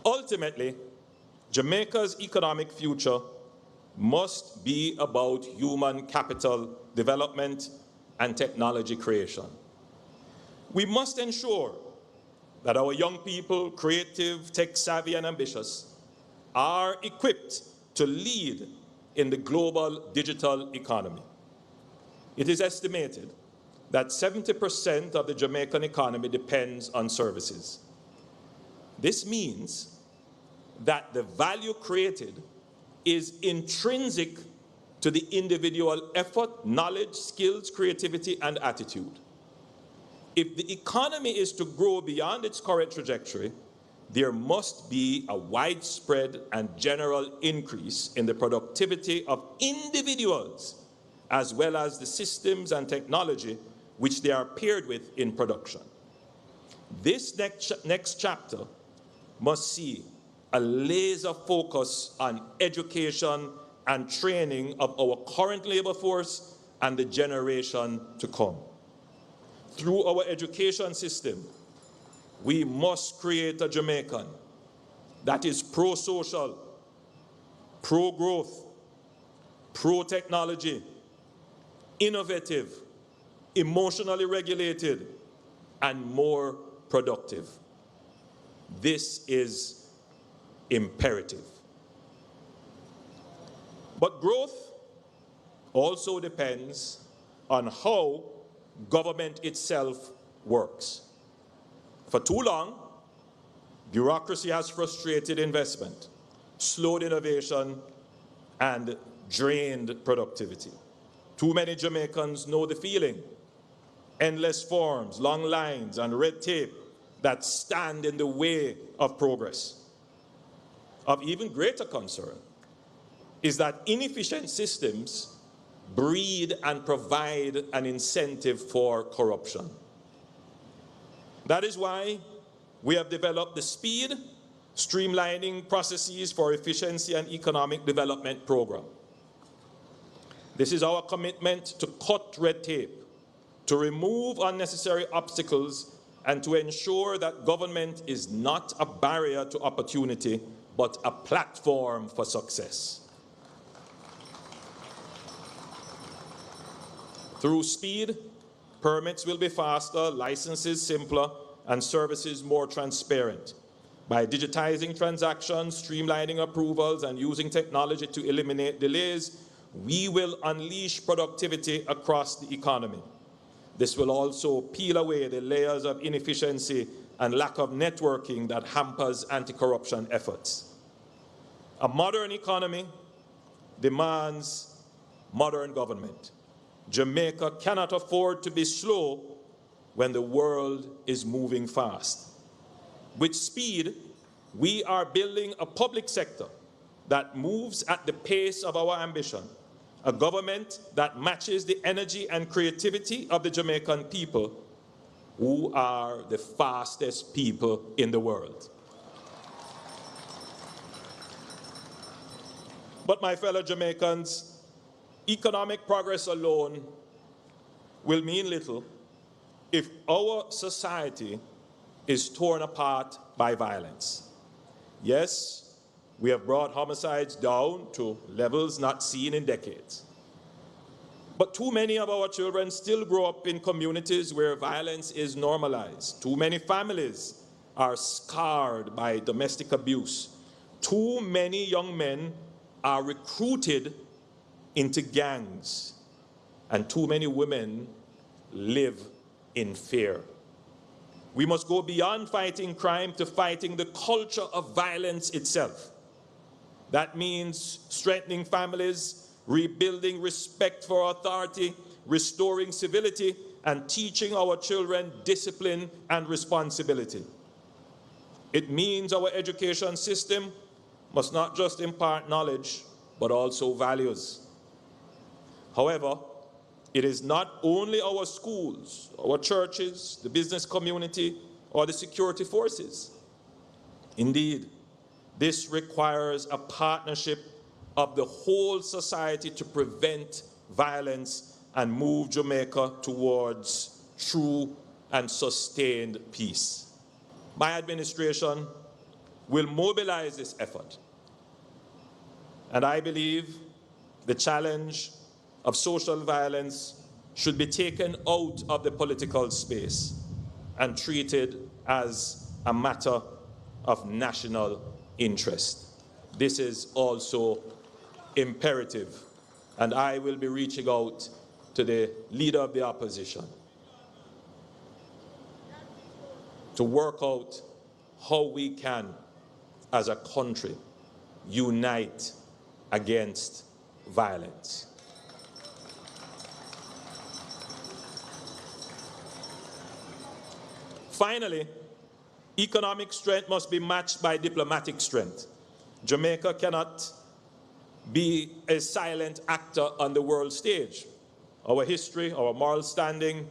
Ultimately, Jamaica's economic future must be about human capital development and technology creation. We must ensure that our young people, creative, tech-savvy, and ambitious, are equipped to lead in the global digital economy. It is estimated that 70% of the Jamaican economy depends on services. This means that the value created is intrinsic to the individual effort, knowledge, skills, creativity, and attitude. If the economy is to grow beyond its current trajectory, there must be a widespread and general increase in the productivity of individuals, as well as the systems and technology which they are paired with in production. This next chapter must see a laser focus on education and training of our current labor force and the generation to come. Through our education system, we must create a Jamaican that is pro-social, pro-growth, pro-technology, innovative, emotionally regulated, and more productive. This is imperative. But growth also depends on how government itself works. For too long, bureaucracy has frustrated investment, slowed innovation, and drained productivity. Too many Jamaicans know the feeling. Endless forms, long lines, and red tape that stand in the way of progress. Of even greater concern is that inefficient systems breed and provide an incentive for corruption. That is why we have developed the Speed, Streamlining Processes for Efficiency and Economic Development program. This is our commitment to cut red tape, to remove unnecessary obstacles, and to ensure that government is not a barrier to opportunity, but a platform for success. Through Speed, permits will be faster, licenses simpler, and services more transparent. By digitizing transactions, streamlining approvals, and using technology to eliminate delays, we will unleash productivity across the economy. This will also peel away the layers of inefficiency and lack of networking that hampers anti-corruption efforts. A modern economy demands modern government. Jamaica cannot afford to be slow when the world is moving fast. With Speed, we are building a public sector that moves at the pace of our ambition, a government that matches the energy and creativity of the Jamaican people, who are the fastest people in the world. But my fellow Jamaicans, economic progress alone will mean little if our society is torn apart by violence. Yes, we have brought homicides down to levels not seen in decades. But too many of our children still grow up in communities where violence is normalized. Too many families are scarred by domestic abuse. Too many young men are recruited into gangs, and too many women live in fear. We must go beyond fighting crime to fighting the culture of violence itself. That means strengthening families, rebuilding respect for authority, restoring civility, and teaching our children discipline and responsibility. It means our education system must not just impart knowledge, but also values. However, it is not only our schools, our churches, the business community, or the security forces. Indeed, this requires a partnership of the whole society to prevent violence and move Jamaica towards true and sustained peace. My administration will mobilize this effort. And I believe the challenge of social violence should be taken out of the political space and treated as a matter of national interest. This is also imperative, and I will be reaching out to the leader of the opposition to work out how we can, as a country, unite against violence. Finally, economic strength must be matched by diplomatic strength. Jamaica cannot be a silent actor on the world stage. Our history, our moral standing,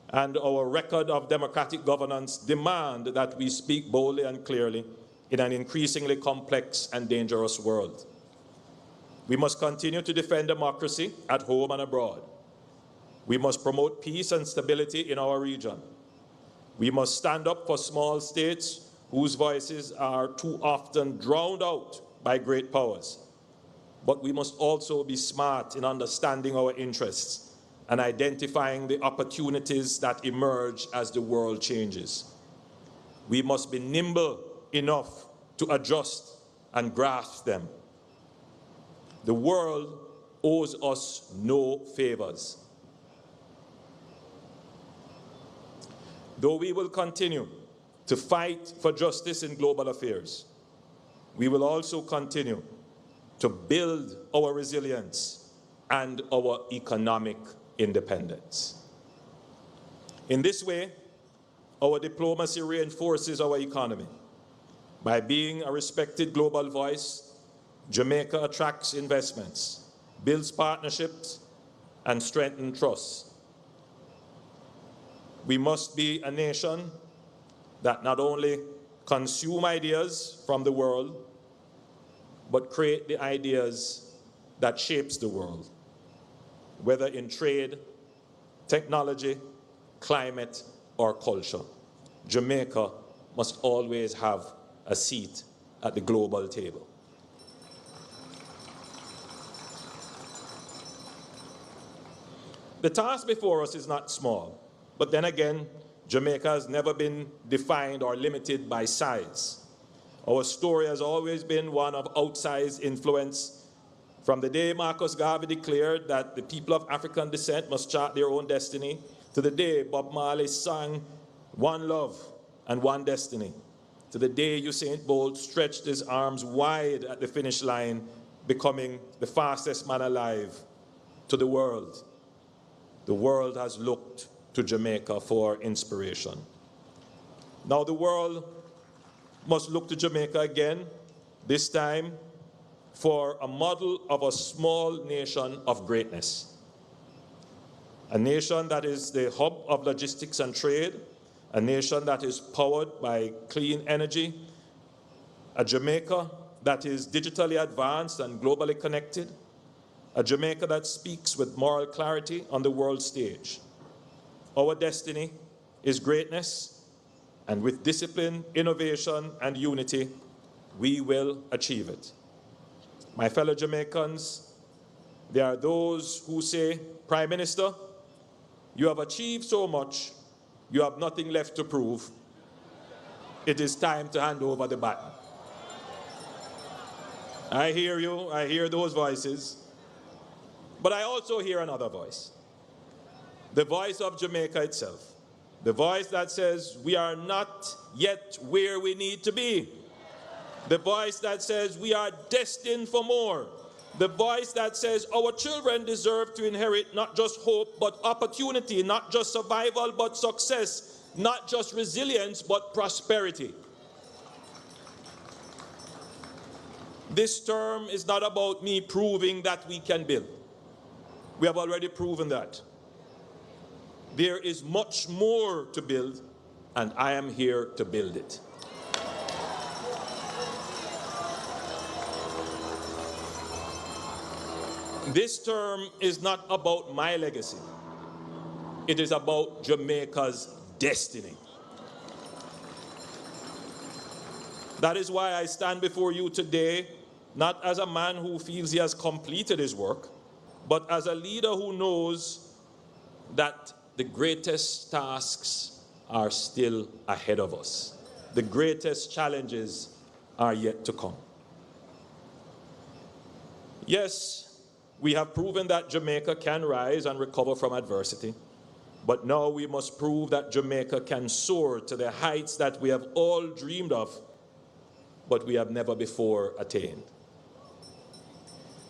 and our record of democratic governance demand that we speak boldly and clearly in an increasingly complex and dangerous world. We must continue to defend democracy at home and abroad. We must promote peace and stability in our region. We must stand up for small states whose voices are too often drowned out by great powers. But we must also be smart in understanding our interests and identifying the opportunities that emerge as the world changes. We must be nimble enough to adjust and grasp them. The world owes us no favors. Though we will continue to fight for justice in global affairs, we will also continue to build our resilience and our economic independence. In this way, our diplomacy reinforces our economy. By being a respected global voice, Jamaica attracts investments, builds partnerships, and strengthens trust. We must be a nation that not only consume ideas from the world, but create the ideas that shapes the world, whether in trade, technology, climate, or culture. Jamaica must always have a seat at the global table. The task before us is not small, but then again, Jamaica has never been defined or limited by size. Our story has always been one of outsized influence. From the day Marcus Garvey declared that the people of African descent must chart their own destiny, to the day Bob Marley sang "One Love and One Destiny," to the day Usain Bolt stretched his arms wide at the finish line, becoming the fastest man alive, to the world. The world has looked to Jamaica for inspiration. Now the world must look to Jamaica again, this time for a model of a small nation of greatness. A nation that is the hub of logistics and trade, a nation that is powered by clean energy, a Jamaica that is digitally advanced and globally connected, a Jamaica that speaks with moral clarity on the world stage. Our destiny is greatness, and with discipline, innovation, and unity, we will achieve it. My fellow Jamaicans, there are those who say, "Prime Minister, you have achieved so much, you have nothing left to prove. It is time to hand over the baton." I hear you, I hear those voices, but I also hear another voice. The voice of Jamaica itself. The voice that says we are not yet where we need to be. The voice that says we are destined for more. The voice that says our children deserve to inherit not just hope, but opportunity, not just survival, but success, not just resilience, but prosperity. This term is not about me proving that we can build. We have already proven that. There is much more to build, and I am here to build it. This term is not about my legacy. It is about Jamaica's destiny. That is why I stand before you today, not as a man who feels he has completed his work, but as a leader who knows that the greatest tasks are still ahead of us. The greatest challenges are yet to come. Yes, we have proven that Jamaica can rise and recover from adversity, but now we must prove that Jamaica can soar to the heights that we have all dreamed of, but we have never before attained.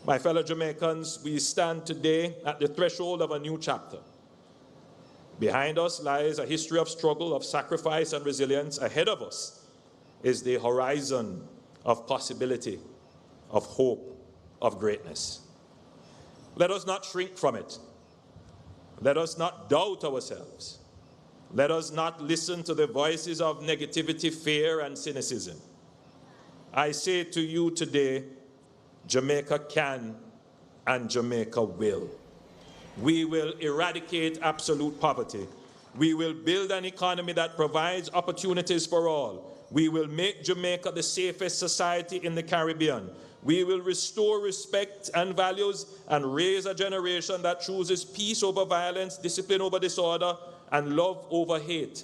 My fellow Jamaicans, we stand today at the threshold of a new chapter. Behind us lies a history of struggle, of sacrifice and resilience. Ahead of us is the horizon of possibility, of hope, of greatness. Let us not shrink from it. Let us not doubt ourselves. Let us not listen to the voices of negativity, fear, and cynicism. I say to you today, Jamaica can and Jamaica will. We will eradicate absolute poverty. We will build an economy that provides opportunities for all. We will make Jamaica the safest society in the Caribbean. We will restore respect and values and raise a generation that chooses peace over violence, discipline over disorder, and love over hate.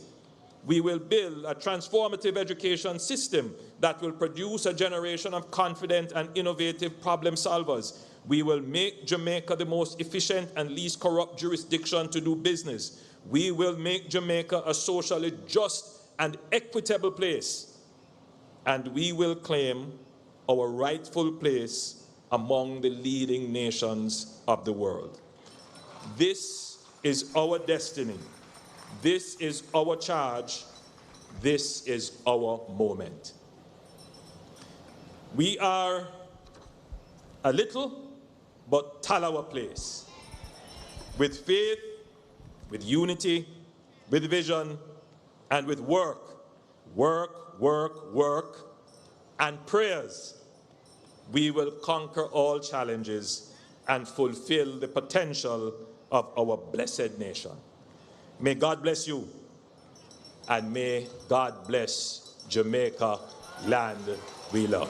We will build a transformative education system that will produce a generation of confident and innovative problem solvers. We will make Jamaica the most efficient and least corrupt jurisdiction to do business. We will make Jamaica a socially just and equitable place. And we will claim our rightful place among the leading nations of the world. This is our destiny. This is our charge. This is our moment. We are a little but Talawa place, with faith, with unity, with vision, and with work, and prayers. We will conquer all challenges and fulfill the potential of our blessed nation. May God bless you, and may God bless Jamaica, land we love.